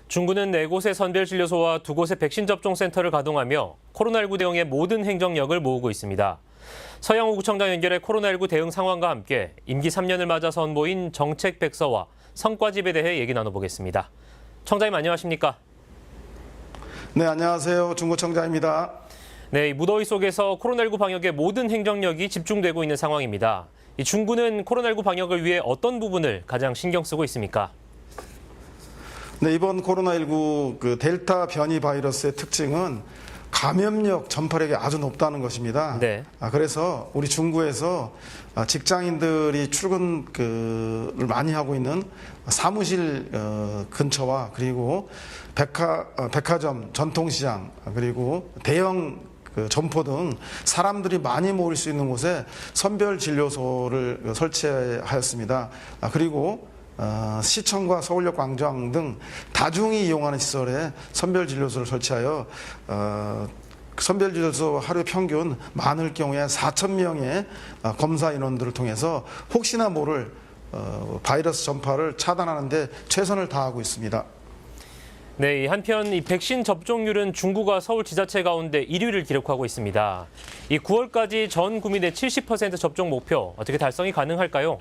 중구는 4곳의 선별진료소와 2곳의 백신 접종 센터를 가동하며 코로나19 대응에 모든 행정력을 모으고 있습니다. 서영우 구청장 연결해 코로나19 대응 상황과 함께 임기 3년을 맞아 선보인 정책 백서와 성과집에 대해 얘기 나눠보겠습니다. 청장님 안녕하십니까? 네, 안녕하세요. 중구청장입니다. 네, 무더위 속에서 코로나19 방역에 모든 행정력이 집중되고 있는 상황입니다. 중구는 코로나19 방역을 위해 어떤 부분을 가장 신경 쓰고 있습니까? 네, 이번 코로나19 델타 변이 바이러스의 특징은 감염력, 전파력이 아주 높다는 것입니다. 네. 그래서 우리 중구에서 직장인들이 출근을 많이 하고 있는 사무실 근처와 그리고 백화점, 전통시장, 그리고 대형 점포 등 사람들이 많이 모일 수 있는 곳에 선별진료소를 설치하였습니다. 그리고 시청과 서울역 광장 등 다중이 이용하는 시설에 선별진료소를 설치하여 선별진료소 하루 평균 많을 경우에 4,000명의 검사 인원들을 통해서 혹시나 모를 바이러스 전파를 차단하는 데 최선을 다하고 있습니다. 네, 한편 이 백신 접종률은 중구가 서울 지자체 가운데 1위를 기록하고 있습니다. 이 9월까지 전 국민의 70% 접종 목표 어떻게 달성이 가능할까요?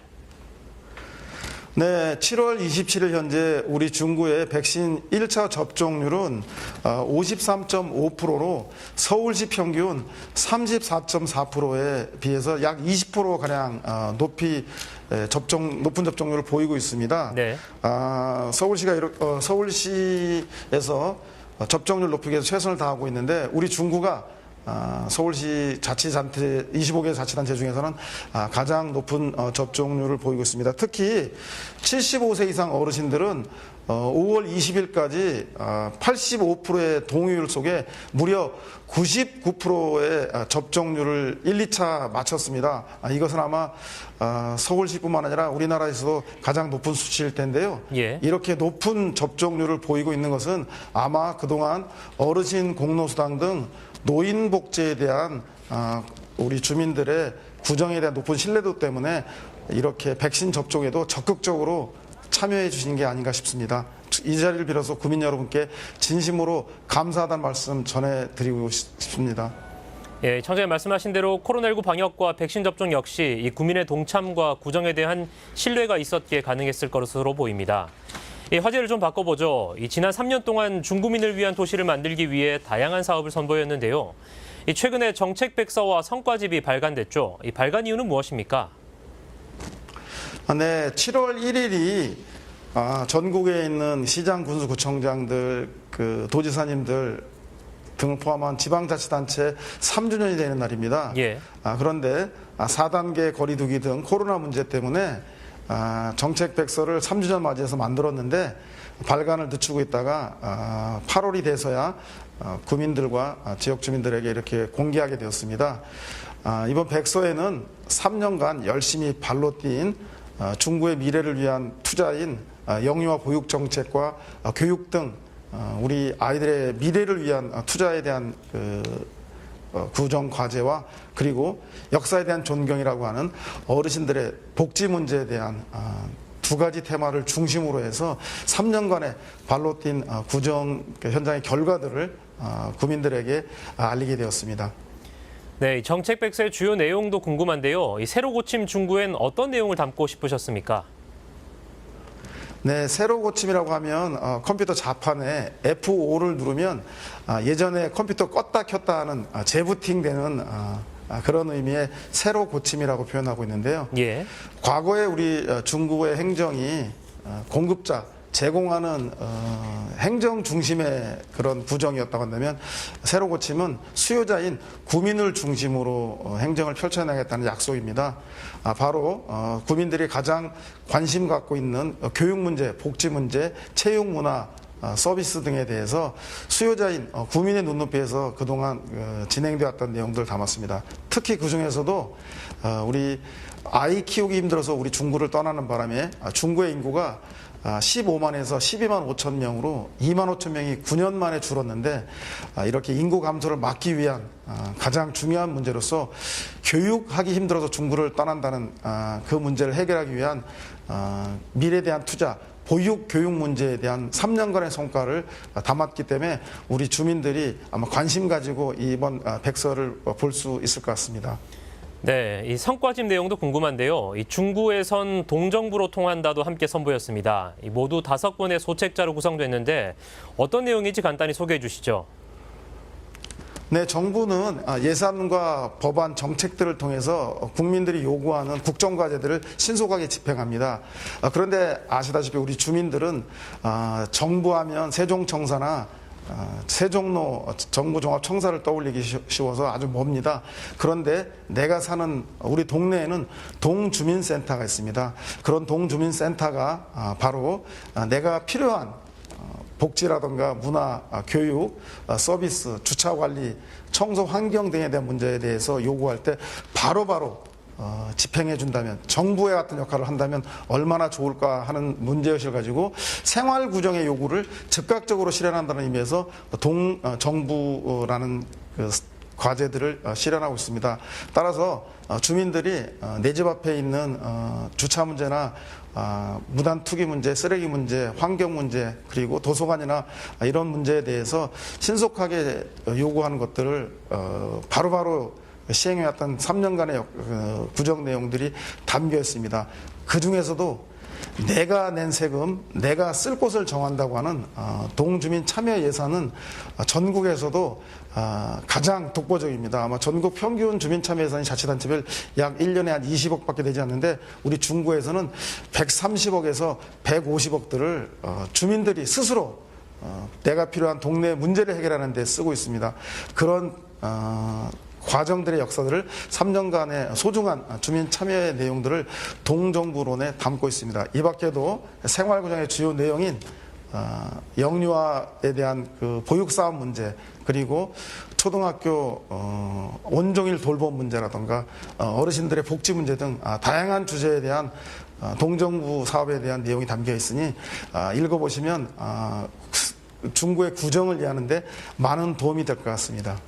네, 7월 27일 현재 우리 중구의 백신 1차 접종률은 53.5%로 서울시 평균 34.4%에 비해서 약 20%가량 높은 접종률을 보이고 있습니다. 네. 서울시에서 접종률 높이기 위해서 최선을 다하고 있는데 우리 중구가 서울시 자치단체 25개 자치단체 중에서는 가장 높은 접종률을 보이고 있습니다. 특히 75세 이상 어르신들은 5월 20일까지 85%의 동의율 속에 무려 99%의 접종률을 1, 2차 마쳤습니다. 이것은 아마 서울시뿐만 아니라 우리나라에서도 가장 높은 수치일 텐데요. 예. 이렇게 높은 접종률을 보이고 있는 것은 아마 그동안 어르신 공로수당 등 노인 복지에 대한 우리 주민들의 구정에 대한 높은 신뢰도 때문에 이렇게 백신 접종에도 적극적으로 참여해 주신 게 아닌가 싶습니다. 이 자리를 빌어서 국민 여러분께 진심으로 감사하다는 말씀 전해드리고 싶습니다. 예, 청장님 말씀하신 대로 코로나19 방역과 백신 접종 역시 이 국민의 동참과 구정에 대한 신뢰가 있었기에 가능했을 것으로 보입니다. 화제를 좀 바꿔보죠. 지난 3년 동안 중구민을 위한 도시를 만들기 위해 다양한 사업을 선보였는데요. 최근에 정책 백서와 성과집이 발간됐죠. 이 발간 이유는 무엇입니까? 네, 7월 1일이 전국에 있는 시장, 군수, 구청장들, 도지사님들 등을 포함한 지방자치단체 3주년이 되는 날입니다. 예. 그런데 4단계 거리두기 등 코로나 문제 때문에 정책 백서를 3주년 맞이해서 만들었는데 발간을 늦추고 있다가 8월이 돼서야 구민들과 지역 주민들에게 이렇게 공개하게 되었습니다. 이번 백서에는 3년간 열심히 발로 뛴 중구의 미래를 위한 투자인 영유아 보육 정책과 교육 등 우리 아이들의 미래를 위한 투자에 대한 구정 과제와 그리고 역사에 대한 존경이라고 하는 어르신들의 복지 문제에 대한 두 가지 테마를 중심으로 해서 3년간의 발로 뛴 구정 현장의 결과들을 국민들에게 알리게 되었습니다. 네, 정책 백서의 주요 내용도 궁금한데요. 새로 고침 중구엔 어떤 내용을 담고 싶으셨습니까? 네, 새로 고침이라고 하면 컴퓨터 자판에 F5를 누르면 예전에 컴퓨터 껐다 켰다 하는 재부팅되는 그런 의미의 새로 고침이라고 표현하고 있는데요. 예. 과거에 우리 중구의 행정이 공급자, 제공하는 행정 중심의 그런 구정이었다고 한다면 새로 고침은 수요자인 구민을 중심으로 행정을 펼쳐나가겠다는 약속입니다. 바로 구민들이 가장 관심 갖고 있는 교육 문제, 복지 문제, 체육 문화, 서비스 등에 대해서 수요자인 구민의 눈높이에서 그동안 진행되었던 내용들을 담았습니다. 특히 그중에서도 우리 아이 키우기 힘들어서 우리 중구를 떠나는 바람에 중구의 인구가 15만에서 12만 5천 명으로 2만 5천 명이 9년 만에 줄었는데 이렇게 인구 감소를 막기 위한 가장 중요한 문제로서 교육하기 힘들어서 중구를 떠난다는 그 문제를 해결하기 위한 미래에 대한 투자, 보육 교육 문제에 대한 3년간의 성과를 담았기 때문에 우리 주민들이 아마 관심 가지고 이번 백서를 볼 수 있을 것 같습니다. 네, 이 성과집 내용도 궁금한데요. 이 중구에선 동정부로 통한다도 함께 선보였습니다. 이 모두 5권의 소책자로 구성됐는데 어떤 내용인지 간단히 소개해 주시죠. 네, 정부는 예산과 법안 정책들을 통해서 국민들이 요구하는 국정과제들을 신속하게 집행합니다. 그런데 아시다시피 우리 주민들은 정부하면 세종청사나 세종로 정부종합청사를 떠올리기 쉬워서 아주 멉니다. 그런데 내가 사는 우리 동네에는 동주민센터가 있습니다. 그런 동주민센터가 바로 내가 필요한 복지라든가 문화, 교육, 서비스, 주차 관리, 청소 환경 등에 대한 문제에 대해서 요구할 때 바로바로 집행해 준다면, 정부의 같은 역할을 한다면 얼마나 좋을까 하는 문제의식을 가지고 생활 구정의 요구를 즉각적으로 실현한다는 의미에서 동정부라는 과제들을 실현하고 있습니다. 따라서 주민들이 내 집 앞에 있는 주차 문제나 무단 투기 문제, 쓰레기 문제, 환경 문제, 그리고 도서관이나 이런 문제에 대해서 신속하게 요구하는 것들을 바로바로 시행해왔던 3년간의 구정 내용들이 담겨 있습니다. 그 중에서도 내가 낸 세금, 내가 쓸 곳을 정한다고 하는 동주민 참여 예산은 전국에서도 가장 독보적입니다. 아마 전국 평균 주민 참여 예산이 자치단체별 약 1년에 한 20억밖에 되지 않는데 우리 중구에서는 130억에서 150억들을 주민들이 스스로 내가 필요한 동네 문제를 해결하는 데 쓰고 있습니다. 그런 과정들의 역사들을 3년간의 소중한 주민 참여의 내용들을 동정부론에 담고 있습니다. 이 밖에도 생활구정의 주요 내용인 영유아에 대한 그 보육사업 문제, 그리고 초등학교 온종일 돌봄 문제라든가 어르신들의 복지 문제 등 다양한 주제에 대한 동정부 사업에 대한 내용이 담겨 있으니 읽어보시면 중구의 구정을 이해하는데 많은 도움이 될 것 같습니다.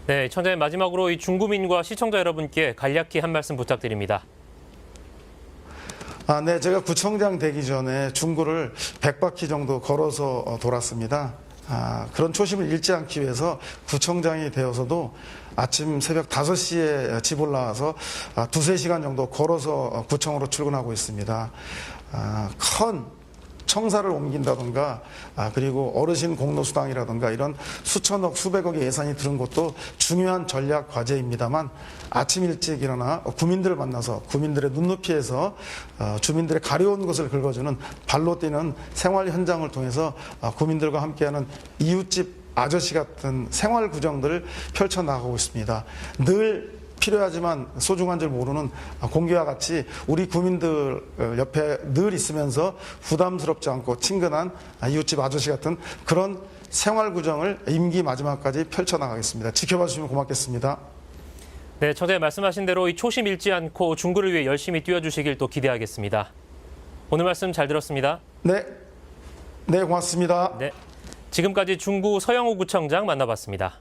네, 청자님 마지막으로 이 중구민과 시청자 여러분께 간략히 한 말씀 부탁드립니다. 네, 제가 구청장 되기 전에 중구를 100바퀴 정도 걸어서 돌았습니다. 그런 초심을 잃지 않기 위해서 구청장이 되어서도 아침 새벽 5시에 집 올라와서 2-3시간 정도 걸어서 구청으로 출근하고 있습니다. 큰 청사를 옮긴다던가 그리고 어르신 공로수당이라던가 이런 수천억 수백억의 예산이 드는 것도 중요한 전략 과제입니다만 아침 일찍 일어나 구민들을 만나서 구민들의 눈높이에서 주민들의 가려운 것을 긁어주는 발로 뛰는 생활 현장을 통해서 구민들과 함께하는 이웃집 아저씨 같은 생활 구정들을 펼쳐나가고 있습니다. 늘 필요하지만 소중한 줄 모르는 공기와 같이 우리 구민들 옆에 늘 있으면서 부담스럽지 않고 친근한 이웃집 아저씨 같은 그런 생활 구정을 임기 마지막까지 펼쳐나가겠습니다. 지켜봐 주시면 고맙겠습니다. 네, 청자님 말씀하신 대로 이 초심 잃지 않고 중구를 위해 열심히 뛰어주시길 또 기대하겠습니다. 오늘 말씀 잘 들었습니다. 네, 고맙습니다. 네, 지금까지 중구 서영호 구청장 만나봤습니다.